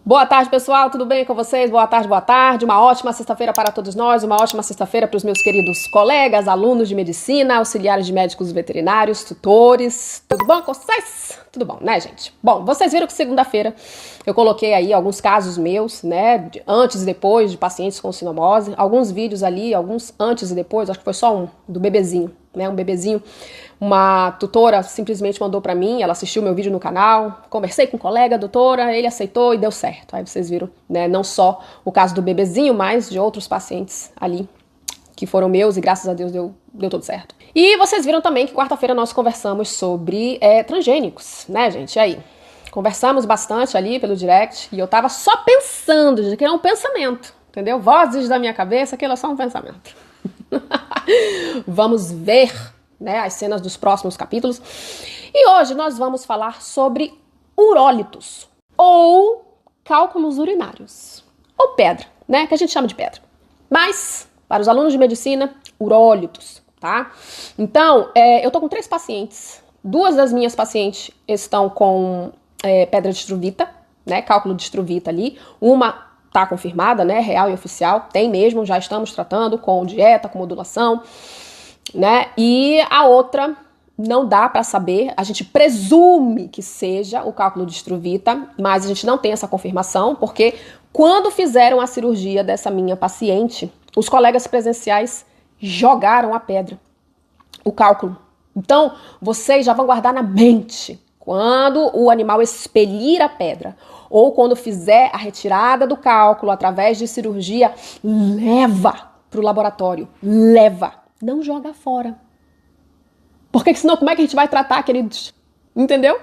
Boa tarde, pessoal, tudo bem com vocês? Boa tarde, boa tarde. Uma ótima sexta-feira para todos nós, uma ótima sexta-feira para os meus queridos colegas, alunos de medicina, auxiliares de médicos veterinários, tutores. Tudo bom com vocês? Tudo bom, né, gente? Bom, vocês viram que segunda-feira eu coloquei aí alguns casos meus, né, de antes e depois de pacientes com sinomose, alguns vídeos ali, alguns antes e depois, acho que foi só um, do bebezinho, né, um bebezinho. Uma tutora simplesmente mandou pra mim, ela assistiu meu vídeo no canal, conversei com um colega, doutora, ele aceitou e deu certo. Aí vocês viram, né, não só o caso do bebezinho, mas de outros pacientes ali que foram meus e graças a Deus deu tudo certo. E vocês viram também que quarta-feira nós conversamos sobre transgênicos, né, gente? E aí? Conversamos bastante ali pelo direct e eu tava só pensando, gente, que é um pensamento, entendeu? Vozes da minha cabeça, aquilo é só um pensamento. Vamos ver, né, as cenas dos próximos capítulos. E hoje nós vamos falar sobre urólitos, ou cálculos urinários, ou pedra, né, que a gente chama de pedra. Mas, para os alunos de medicina, urólitos, tá? Então, eu tô com 3 pacientes. 2 das minhas pacientes estão com pedra de Struvita, né, cálculo de Struvita ali. Uma tá confirmada, né, real e oficial, tem mesmo, já estamos tratando com dieta, com modulação, né? E a outra não dá para saber, a gente presume que seja o cálculo de Struvita, mas a gente não tem essa confirmação, porque quando fizeram a cirurgia dessa minha paciente, os colegas presenciais jogaram a pedra, o cálculo. Então, vocês já vão guardar na mente, quando o animal expelir a pedra, ou quando fizer a retirada do cálculo através de cirurgia, leva para o laboratório, leva. Não joga fora. Porque senão como é que a gente vai tratar, queridos? Entendeu?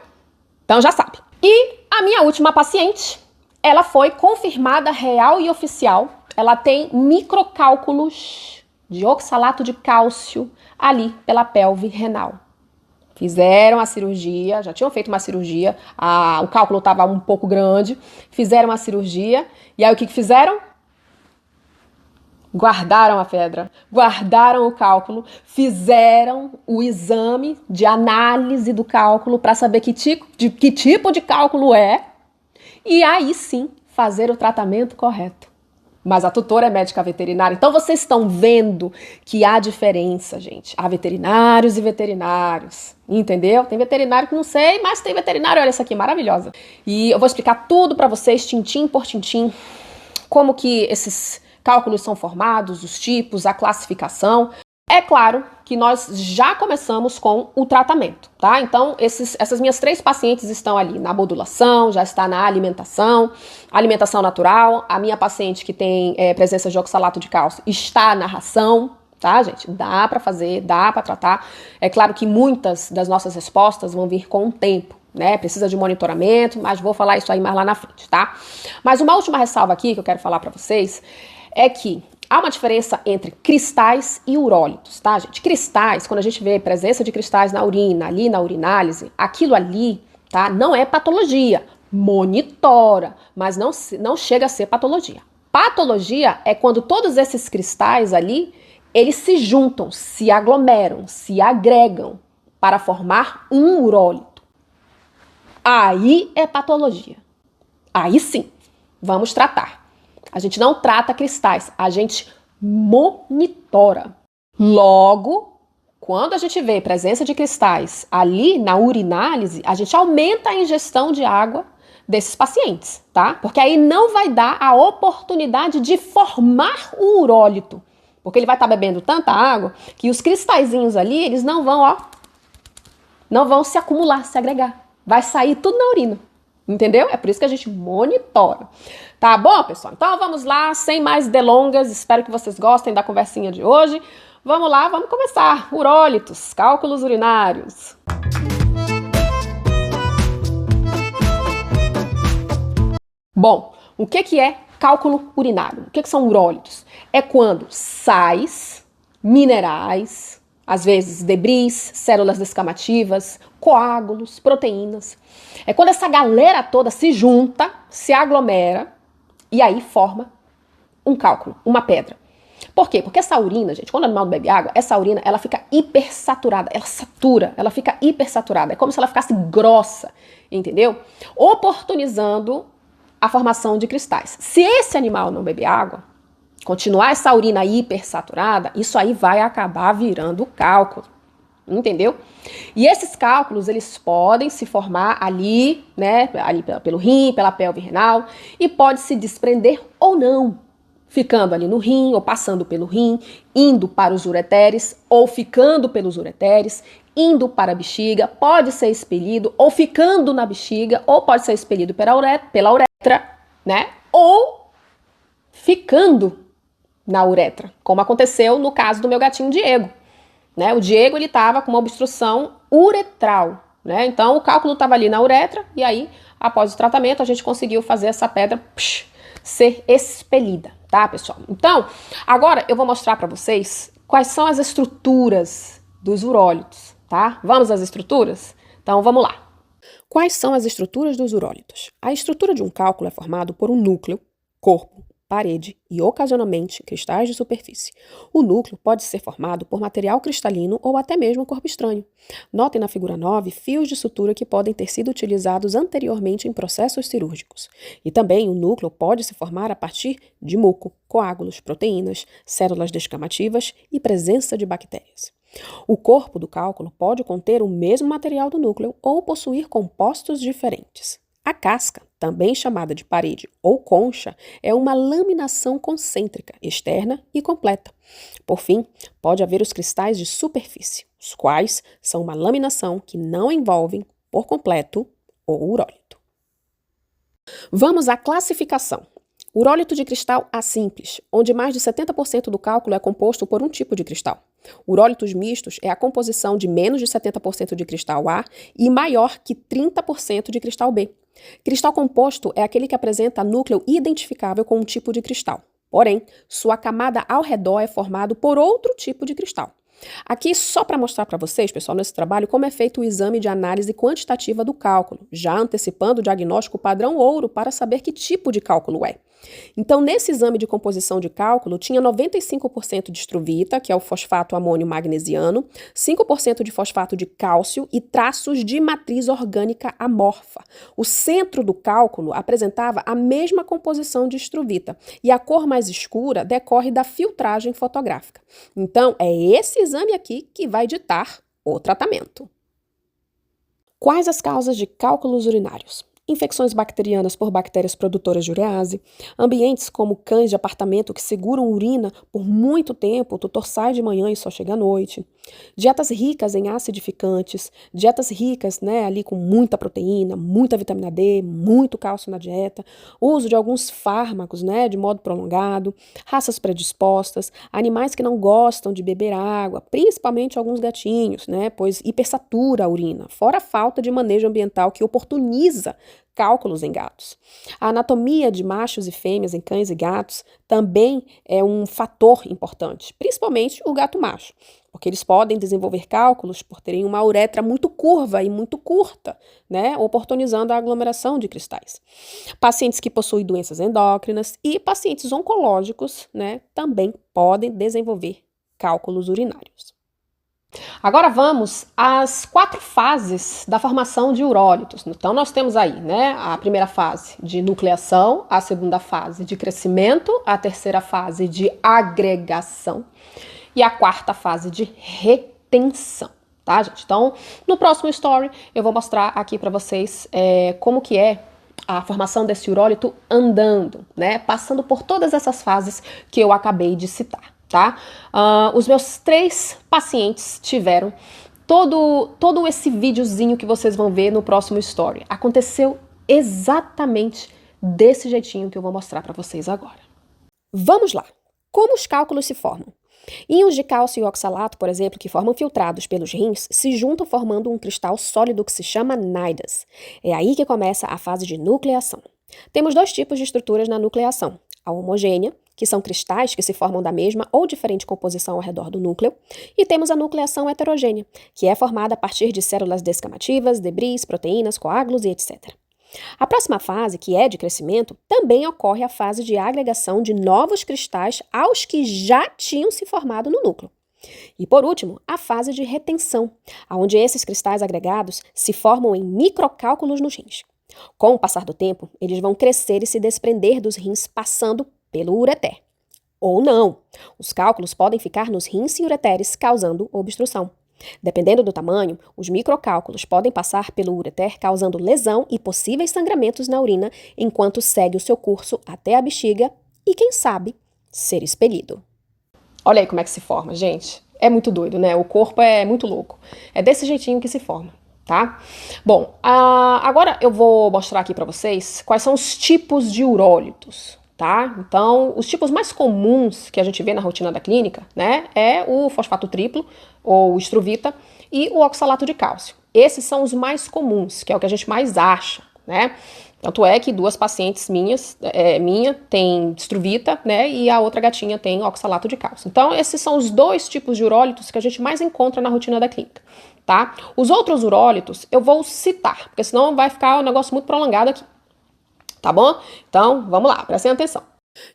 Então já sabe. E a minha última paciente, ela foi confirmada real e oficial. Ela tem microcálculos de oxalato de cálcio ali pela pelve renal. Fizeram a cirurgia, já tinham feito uma cirurgia, o cálculo estava um pouco grande, fizeram a cirurgia, e aí o que fizeram? Guardaram a pedra, guardaram o cálculo, fizeram o exame de análise do cálculo para saber que tipo de cálculo é, e aí sim fazer o tratamento correto. Mas a tutora é médica veterinária, então vocês estão vendo que há diferença, gente. Há veterinários e veterinários, entendeu? Tem veterinário que não sei, mas tem veterinário, olha essa aqui, maravilhosa. E eu vou explicar tudo para vocês, tintim por tintim, como que esses cálculos são formados, os tipos, a classificação. É claro que nós já começamos com o tratamento, tá? Então, essas minhas 3 pacientes estão ali na modulação, já está na alimentação natural. A minha paciente que tem presença de oxalato de cálcio está na ração, tá, gente? Dá para fazer, dá para tratar. É claro que muitas das nossas respostas vão vir com o tempo, né? Precisa de monitoramento, mas vou falar isso aí mais lá na frente, tá? Mas uma última ressalva aqui que eu quero falar para vocês é que há uma diferença entre cristais e urólitos, tá, gente? Cristais, quando a gente vê presença de cristais na urina, ali na urinálise, aquilo ali, tá, não é patologia. Monitora, mas não chega a ser patologia. Patologia é quando todos esses cristais ali, eles se juntam, se aglomeram, se agregam para formar um urólito. Aí é patologia. Aí sim, vamos tratar. A gente não trata cristais, a gente monitora. Logo, quando a gente vê presença de cristais ali na urinálise, a gente aumenta a ingestão de água desses pacientes, tá? Porque aí não vai dar a oportunidade de formar o urólito. Porque ele vai estar bebendo tanta água que os cristalzinhos ali, eles não vão se acumular, se agregar. Vai sair tudo na urina. Entendeu? É por isso que a gente monitora. Tá bom, pessoal? Então vamos lá, sem mais delongas. Espero que vocês gostem da conversinha de hoje. Vamos lá, vamos começar. Urólitos, cálculos urinários. Bom, o que é cálculo urinário? O que são urólitos? É quando sais, minerais, às vezes debris, células descamativas, coágulos, proteínas. É quando essa galera toda se junta, se aglomera e aí forma um cálculo, uma pedra. Por quê? Porque essa urina, gente, quando o animal não bebe água, essa urina, ela fica hipersaturada, ela satura, ela fica hipersaturada. É como se ela ficasse grossa, entendeu? Oportunizando a formação de cristais. Se esse animal não beber água, continuar essa urina hipersaturada, isso aí vai acabar virando cálculo. Entendeu? E esses cálculos, eles podem se formar ali, né, ali pelo rim, pela pelve renal, e pode se desprender ou não, ficando ali no rim, ou passando pelo rim, indo para os ureteres, ou ficando pelos ureteres, indo para a bexiga, pode ser expelido, ou ficando na bexiga, ou pode ser expelido pela uretra, né, ou ficando na uretra, como aconteceu no caso do meu gatinho Diego. Né? O Diego, ele estava com uma obstrução uretral, né? Então o cálculo estava ali na uretra e aí, após o tratamento, a gente conseguiu fazer essa pedra ser expelida, tá, pessoal? Então, agora eu vou mostrar para vocês quais são as estruturas dos urólitos, tá? Vamos às estruturas? Então, vamos lá. Quais são as estruturas dos urólitos? A estrutura de um cálculo é formado por um núcleo, corpo, parede e, ocasionalmente, cristais de superfície. O núcleo pode ser formado por material cristalino ou até mesmo corpo estranho. Notem na figura 9 fios de sutura que podem ter sido utilizados anteriormente em processos cirúrgicos. E também o núcleo pode se formar a partir de muco, coágulos, proteínas, células descamativas e presença de bactérias. O corpo do cálculo pode conter o mesmo material do núcleo ou possuir compostos diferentes. A casca, também chamada de parede ou concha, é uma laminação concêntrica, externa e completa. Por fim, pode haver os cristais de superfície, os quais são uma laminação que não envolvem, por completo, o urólito. Vamos à classificação. Urólito de cristal assimples, onde mais de 70% do cálculo é composto por um tipo de cristal. Urólitos mistos é a composição de menos de 70% de cristal A e maior que 30% de cristal B. Cristal composto é aquele que apresenta núcleo identificável com um tipo de cristal. Porém, sua camada ao redor é formado por outro tipo de cristal. Aqui, só para mostrar para vocês, pessoal, nesse trabalho, como é feito o exame de análise quantitativa do cálculo, já antecipando o diagnóstico padrão ouro para saber que tipo de cálculo é. Então, nesse exame de composição de cálculo, tinha 95% de estruvita, que é o fosfato amônio magnesiano, 5% de fosfato de cálcio e traços de matriz orgânica amorfa. O centro do cálculo apresentava a mesma composição de estruvita e a cor mais escura decorre da filtragem fotográfica. Então, é esse exame aqui que vai ditar o tratamento. Quais as causas de cálculos urinários? Infecções bacterianas por bactérias produtoras de urease, ambientes como cães de apartamento que seguram urina por muito tempo, o tutor sai de manhã e só chega à noite, dietas ricas em acidificantes, dietas ricas, né, ali com muita proteína, muita vitamina D, muito cálcio na dieta, uso de alguns fármacos, né, de modo prolongado, raças predispostas, animais que não gostam de beber água, principalmente alguns gatinhos, né, pois hipersatura a urina, fora a falta de manejo ambiental que oportuniza cálculos em gatos. A anatomia de machos e fêmeas em cães e gatos também é um fator importante, principalmente o gato macho, porque eles podem desenvolver cálculos por terem uma uretra muito curva e muito curta, né, oportunizando a aglomeração de cristais. Pacientes que possuem doenças endócrinas e pacientes oncológicos, né, também podem desenvolver cálculos urinários. Agora vamos às 4 fases da formação de urólitos. Então nós temos aí, né, a primeira fase de nucleação, a segunda fase de crescimento, a terceira fase de agregação e a quarta fase de retenção, tá, gente? Então, no próximo story eu vou mostrar aqui para vocês como que é a formação desse urólito andando, né, passando por todas essas fases que eu acabei de citar. Tá? Os meus 3 pacientes tiveram todo esse videozinho que vocês vão ver no próximo story. Aconteceu exatamente desse jeitinho que eu vou mostrar para vocês agora. Vamos lá! Como os cálculos se formam? Íons de cálcio e oxalato, por exemplo, que formam filtrados pelos rins, se juntam formando um cristal sólido que se chama naidas. É aí que começa a fase de nucleação. Temos 2 tipos de estruturas na nucleação. A homogênea, que são cristais que se formam da mesma ou diferente composição ao redor do núcleo, e temos a nucleação heterogênea, que é formada a partir de células descamativas, debris, proteínas, coágulos e etc. A próxima fase, que é de crescimento, também ocorre a fase de agregação de novos cristais aos que já tinham se formado no núcleo. E por último, a fase de retenção, onde esses cristais agregados se formam em microcálculos nos rins. Com o passar do tempo, eles vão crescer e se desprender dos rins passando pelo ureter. Ou não. Os cálculos podem ficar nos rins e ureteres, causando obstrução. Dependendo do tamanho, os microcálculos podem passar pelo ureter, causando lesão e possíveis sangramentos na urina, enquanto segue o seu curso até a bexiga e, quem sabe, ser expelido. Olha aí como é que se forma, gente. É muito doido, né? O corpo é muito louco. É desse jeitinho que se forma, tá? Bom, agora eu vou mostrar aqui pra vocês quais são os tipos de urólitos, tá? Então, os tipos mais comuns que a gente vê na rotina da clínica, né, é o fosfato triplo, ou estruvita, e o oxalato de cálcio. Esses são os mais comuns, que é o que a gente mais acha, né? Tanto é que duas pacientes minha tem estruvita, né, e a outra gatinha tem oxalato de cálcio. Então, esses são os dois tipos de urólitos que a gente mais encontra na rotina da clínica, tá? Os outros urólitos eu vou citar, porque senão vai ficar um negócio muito prolongado aqui. Tá bom? Então, vamos lá, prestem atenção.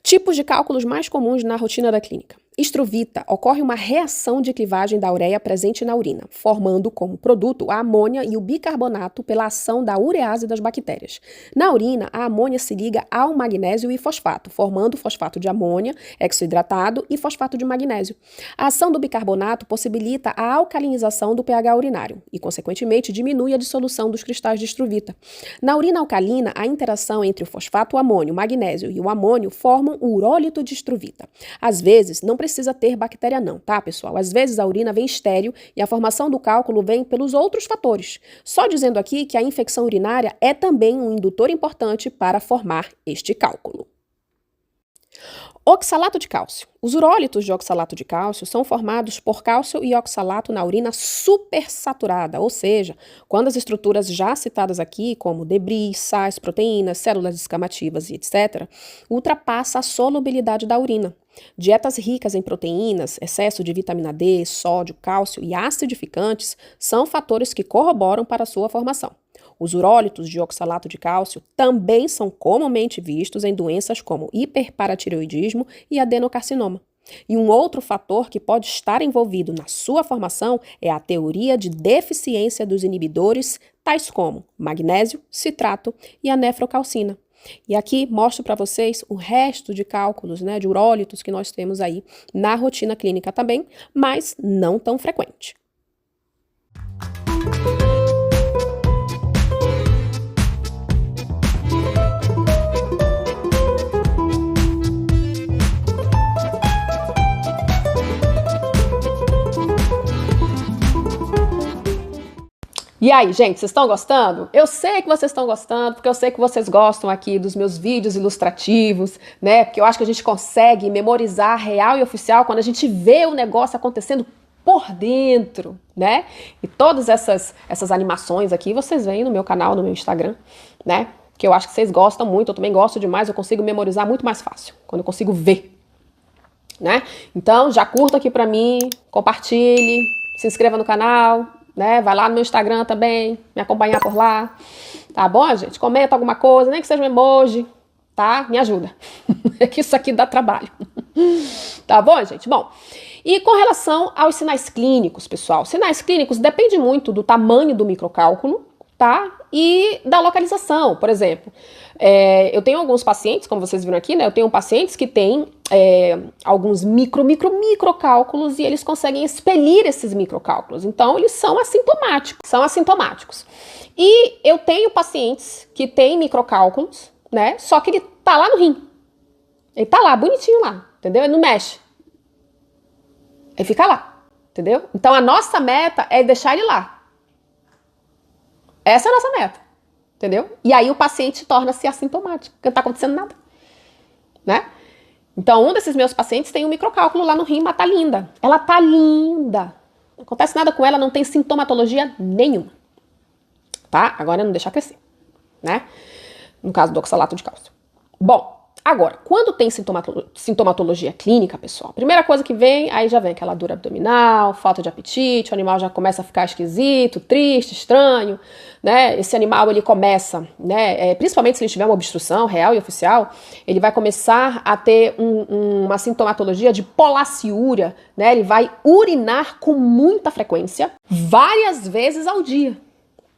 Tipos de cálculos mais comuns na rotina da clínica. Estruvita, ocorre uma reação de clivagem da ureia presente na urina, formando como produto a amônia e o bicarbonato pela ação da urease das bactérias. Na urina, a amônia se liga ao magnésio e fosfato, formando fosfato de amônia, hexoidratado e fosfato de magnésio. A ação do bicarbonato possibilita a alcalinização do pH urinário e, consequentemente, diminui a dissolução dos cristais de estruvita. Na urina alcalina, a interação entre o fosfato amônio, o magnésio e o amônio formam o urólito de estruvita. Às vezes, não precisa ter bactéria não, tá, pessoal? Às vezes a urina vem estéril e a formação do cálculo vem pelos outros fatores. Só dizendo aqui que a infecção urinária é também um indutor importante para formar este cálculo. Oxalato de cálcio. Os urólitos de oxalato de cálcio são formados por cálcio e oxalato na urina supersaturada, ou seja, quando as estruturas já citadas aqui, como debris, sais, proteínas, células descamativas e etc., ultrapassa a solubilidade da urina. Dietas ricas em proteínas, excesso de vitamina D, sódio, cálcio e acidificantes são fatores que corroboram para a sua formação. Os urólitos de oxalato de cálcio também são comumente vistos em doenças como hiperparatireoidismo e adenocarcinoma. E um outro fator que pode estar envolvido na sua formação é a teoria de deficiência dos inibidores, tais como magnésio, citrato e a nefrocalcina. E aqui mostro para vocês o resto de cálculos, né, de urólitos que nós temos aí na rotina clínica também, mas não tão frequente. E aí, gente, vocês estão gostando? Eu sei que vocês estão gostando, porque eu sei que vocês gostam aqui dos meus vídeos ilustrativos, né? Porque eu acho que a gente consegue memorizar real e oficial quando a gente vê o negócio acontecendo por dentro, né? E todas essas animações aqui vocês veem no meu canal, no meu Instagram, né? Que eu acho que vocês gostam muito, eu também gosto demais, eu consigo memorizar muito mais fácil, quando eu consigo ver, né? Então, já curta aqui pra mim, compartilhe, se inscreva no canal, né? Vai lá no meu Instagram também, me acompanhar por lá, tá bom, gente? Comenta alguma coisa, nem que seja um emoji, tá? Me ajuda, é que isso aqui dá trabalho, tá bom, gente? Bom, e com relação aos sinais clínicos, pessoal, sinais clínicos depende muito do tamanho do microcálculo, tá? E da localização, por exemplo, eu tenho alguns pacientes, como vocês viram aqui, né? Eu tenho pacientes que têm alguns microcálculos e eles conseguem expelir esses microcálculos. Então, eles são assintomáticos. E eu tenho pacientes que têm microcálculos, né? Só que ele tá lá no rim. Ele tá lá, bonitinho lá, entendeu? Ele não mexe. Ele fica lá, entendeu? Então, a nossa meta é deixar ele lá. Essa é a nossa meta, entendeu? E aí o paciente torna-se assintomático, porque não tá acontecendo nada, né? Então, um desses meus pacientes tem um microcálculo lá no rim, mas tá linda. Ela tá linda. Não acontece nada com ela, não tem sintomatologia nenhuma. Tá? Agora não deixar crescer, né? No caso do oxalato de cálcio. Bom, Agora, quando tem sintomatologia clínica, pessoal, a primeira coisa que vem, aí já vem aquela dor abdominal, falta de apetite, o animal já começa a ficar esquisito, triste, estranho, né? Esse animal, ele começa, né, principalmente se ele tiver uma obstrução real e oficial, ele vai começar a ter uma sintomatologia de polaciúria, né? Ele vai urinar com muita frequência, várias vezes ao dia,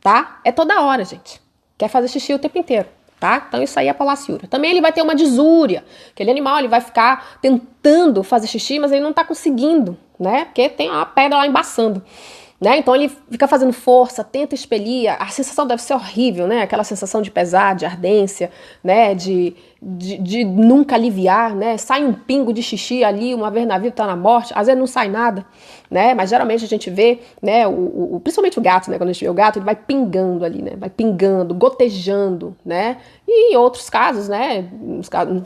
tá? É toda hora, gente. Quer fazer xixi o tempo inteiro. Tá? Então isso aí é polaciúria. Também ele vai ter uma disúria. Aquele animal, ele vai ficar tentando fazer xixi, mas ele não tá conseguindo, né? Porque tem uma pedra lá embaçando, né? Então ele fica fazendo força, tenta expelir. A sensação deve ser horrível, né? Aquela sensação de pesar, de ardência, né? De nunca aliviar, né? Sai um pingo de xixi ali, uma vez na vida tá na morte. Às vezes não sai nada, né? Mas geralmente a gente vê, né? Principalmente o gato, né? Quando a gente vê o gato, ele vai pingando ali, né? Vai pingando, gotejando, né? E em outros casos, né?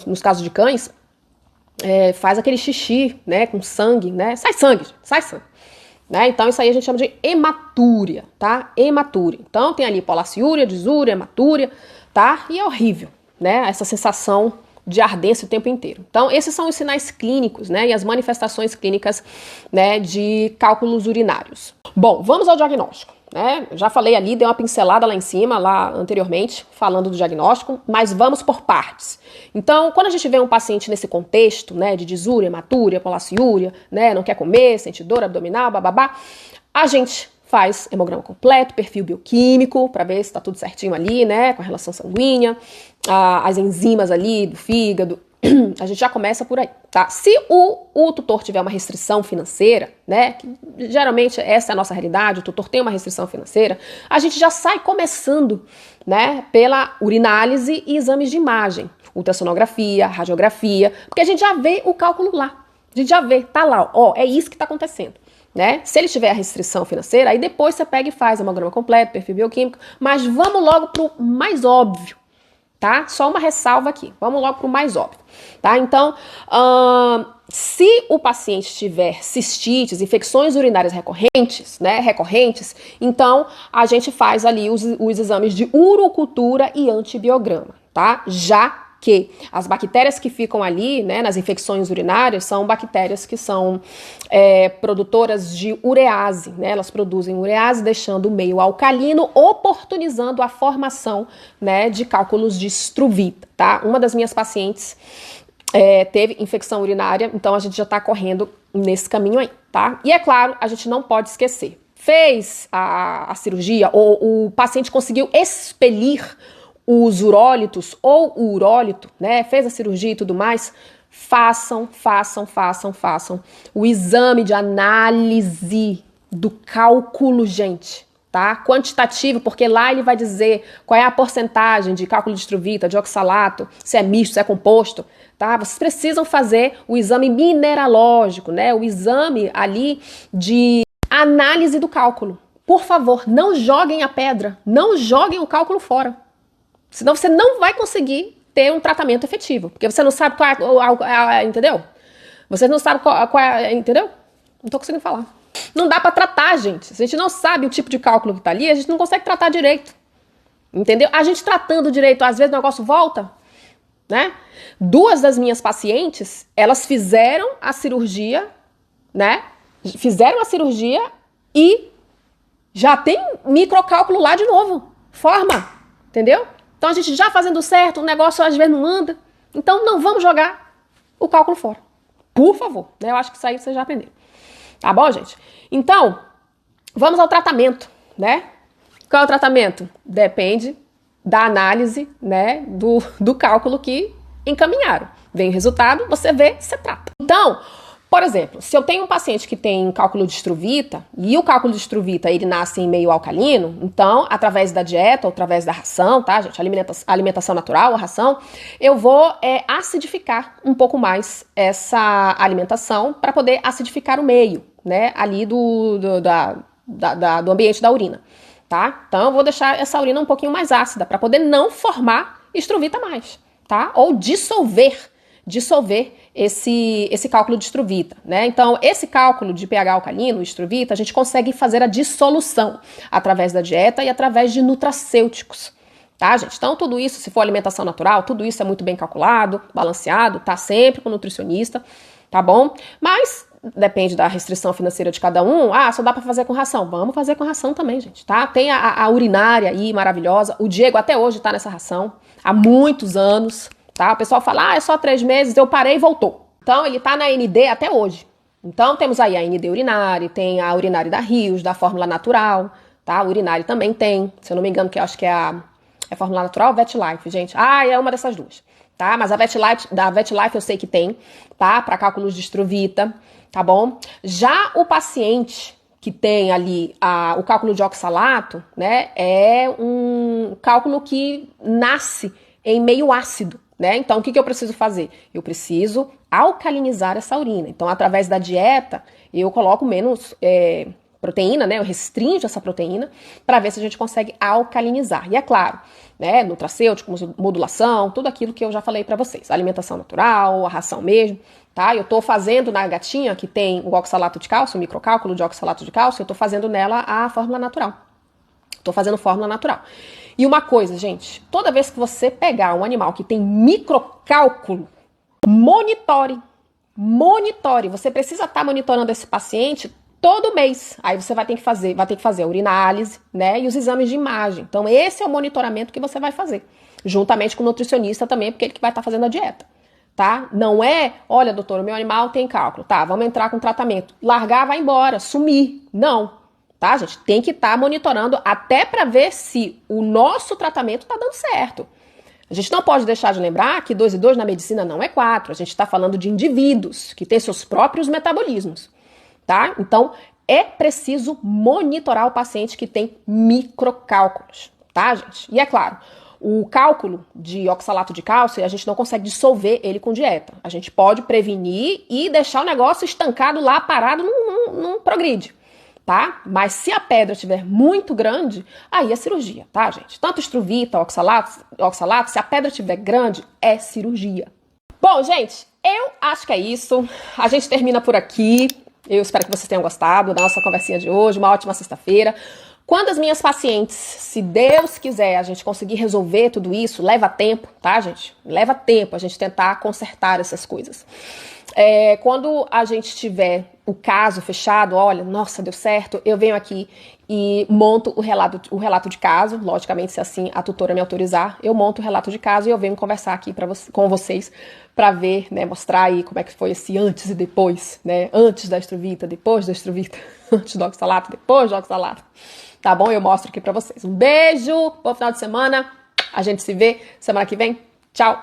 Nos casos de cães, faz aquele xixi, né? Com sangue, né? Sai sangue, sai sangue. Né? Então isso aí a gente chama de hematúria, tá? Hematúria. Então tem ali polaciúria, disúria, hematúria, tá? E é horrível, né? Essa sensação de ardência o tempo inteiro. Então esses são os sinais clínicos, né? E as manifestações clínicas, né? De cálculos urinários. Bom, vamos ao diagnóstico. Né? Já falei ali, dei uma pincelada lá em cima, lá anteriormente, falando do diagnóstico, mas vamos por partes. Então, quando a gente vê um paciente nesse contexto, né, de disúria, hematúria, polaciúria, né, não quer comer, sente dor abdominal, bababá, a gente faz hemograma completo, perfil bioquímico, para ver se está tudo certinho ali, né, com a relação sanguínea, as enzimas ali do fígado. A gente já começa por aí, tá? Se o tutor tiver uma restrição financeira, né, que geralmente essa é a nossa realidade, o tutor tem uma restrição financeira, a gente já sai começando, né, pela urinálise e exames de imagem, ultrassonografia, radiografia, porque a gente já vê o cálculo lá, a gente já vê, tá lá, ó, é isso que tá acontecendo, né? Se ele tiver a restrição financeira, aí depois você pega e faz hemograma completo, perfil bioquímico, mas vamos logo pro mais óbvio, tá? Só uma ressalva aqui. Vamos logo para o mais óbvio, tá? Então, se o paciente tiver cistites, infecções urinárias recorrentes, né? Então a gente faz ali os exames de urocultura e antibiograma, tá? Já que as bactérias que ficam ali, né, nas infecções urinárias, são bactérias que são produtoras de urease, né, elas produzem urease, deixando o meio alcalino, oportunizando a formação, né, de cálculos de struvita, tá? Uma das minhas pacientes teve infecção urinária, então a gente já tá correndo nesse caminho aí, tá? E é claro, a gente não pode esquecer, fez a cirurgia, ou o paciente conseguiu expelir os urólitos ou o urólito, né, fez a cirurgia e tudo mais, façam o exame de análise do cálculo, gente, tá? Quantitativo, porque lá ele vai dizer qual é a porcentagem de cálculo de struvita, de oxalato, se é misto, se é composto, tá? Vocês precisam fazer o exame mineralógico, né, o exame ali de análise do cálculo. Por favor, não joguem a pedra, não joguem o cálculo fora. Senão você não vai conseguir ter um tratamento efetivo. Porque você não sabe qual é entendeu? Você não sabe qual é, entendeu? Não tô conseguindo falar. Não dá pra tratar, gente. Se a gente não sabe o tipo de cálculo que tá ali, a gente não consegue tratar direito. Entendeu? A gente tratando direito, às vezes o negócio volta, né? 2 das minhas pacientes, elas fizeram a cirurgia, né? Fizeram a cirurgia e já tem microcálculo lá de novo. Forma, entendeu? Então a gente já fazendo certo, o negócio às vezes não anda. Então não vamos jogar o cálculo fora. Por favor, né? Eu acho que isso aí vocês já aprenderam. Tá bom, gente? Então, vamos ao tratamento, né? Qual é o tratamento? Depende da análise, né? Do cálculo que encaminharam. Vem o resultado, você vê, você trata. Então, por exemplo, se eu tenho um paciente que tem cálculo de struvita, e o cálculo de struvita ele nasce em meio alcalino, então, através da dieta, ou através da ração, tá, gente? Alimentação natural, a ração, eu vou acidificar um pouco mais essa alimentação para poder acidificar o meio, né, ali do ambiente da urina, tá? Então, eu vou deixar essa urina um pouquinho mais ácida para poder não formar struvita mais, tá? Ou dissolver esse cálculo de struvita, né? Então, esse cálculo de pH alcalino, struvita, a gente consegue fazer a dissolução através da dieta e através de nutracêuticos, Tá, gente? Então, tudo isso, se for alimentação natural, tudo isso é muito bem calculado, balanceado, tá sempre com o nutricionista, tá bom? Mas depende da restrição financeira de cada um. Ah, só dá pra fazer com ração. Vamos fazer com ração também, gente, tá? Tem a urinária aí, maravilhosa. O Diego até hoje tá nessa ração, há muitos anos, tá? O pessoal fala, é só 3 meses, eu parei e voltou. Então, ele tá na ND até hoje. Então, temos aí a ND urinária, tem a urinária da Rios, da fórmula natural, tá? O urinário também tem, se eu não me engano, que eu acho que é a fórmula natural ou VetLife, gente? É uma dessas duas, tá? Mas a VetLife eu sei que tem, tá? Para cálculos de Struvita, tá bom? Já o paciente que tem ali o cálculo de oxalato, né? É um cálculo que nasce em meio ácido, né? Então, o que eu preciso fazer? Eu preciso alcalinizar essa urina. Então, através da dieta, eu coloco menos proteína, né? Eu restringo essa proteína para ver se a gente consegue alcalinizar. E é claro, né? Nutracêutico, modulação, tudo aquilo que eu já falei para vocês. Alimentação natural, a ração mesmo, tá? Eu tô fazendo na gatinha que tem o oxalato de cálcio, o microcálculo de oxalato de cálcio, eu tô fazendo nela a fórmula natural. Tô fazendo fórmula natural. E uma coisa, gente, toda vez que você pegar um animal que tem microcálculo, monitore. Você precisa estar monitorando esse paciente todo mês. Aí você vai ter que fazer a urinálise, né, e os exames de imagem. Então esse é o monitoramento que você vai fazer, juntamente com o nutricionista também, porque ele que vai estar fazendo a dieta, tá? Não é, olha, doutor, o meu animal tem cálculo, tá, vamos entrar com tratamento. Largar, vai embora, sumir. Não, tá, gente? Tem que estar monitorando até para ver se o nosso tratamento tá dando certo. A gente não pode deixar de lembrar que 2 e 2 na medicina não é 4. A gente está falando de indivíduos que têm seus próprios metabolismos, tá? Então, é preciso monitorar o paciente que tem microcálculos, tá, gente? E é claro, o cálculo de oxalato de cálcio, a gente não consegue dissolver ele com dieta. A gente pode prevenir e deixar o negócio estancado lá, parado, não progride, tá? Mas se a pedra estiver muito grande, aí é cirurgia, tá, gente? Tanto Struvita, oxalato, se a pedra estiver grande, é cirurgia. Bom, gente, eu acho que é isso. A gente termina por aqui. Eu espero que vocês tenham gostado da nossa conversinha de hoje. Uma ótima sexta-feira. Quando as minhas pacientes, se Deus quiser, a gente conseguir resolver tudo isso, leva tempo, tá, gente? Leva tempo a gente tentar consertar essas coisas. Quando a gente tiver o caso fechado, olha, nossa, deu certo, eu venho aqui e monto o relato de caso, logicamente, se assim a tutora me autorizar, eu monto o relato de caso e eu venho conversar aqui com vocês para ver, né, mostrar aí como é que foi esse antes e depois, né, antes da Struvita, depois da Struvita, antes do oxalato, depois do oxalato, tá bom? Eu mostro aqui para vocês. Um beijo, bom final de semana, a gente se vê semana que vem, tchau!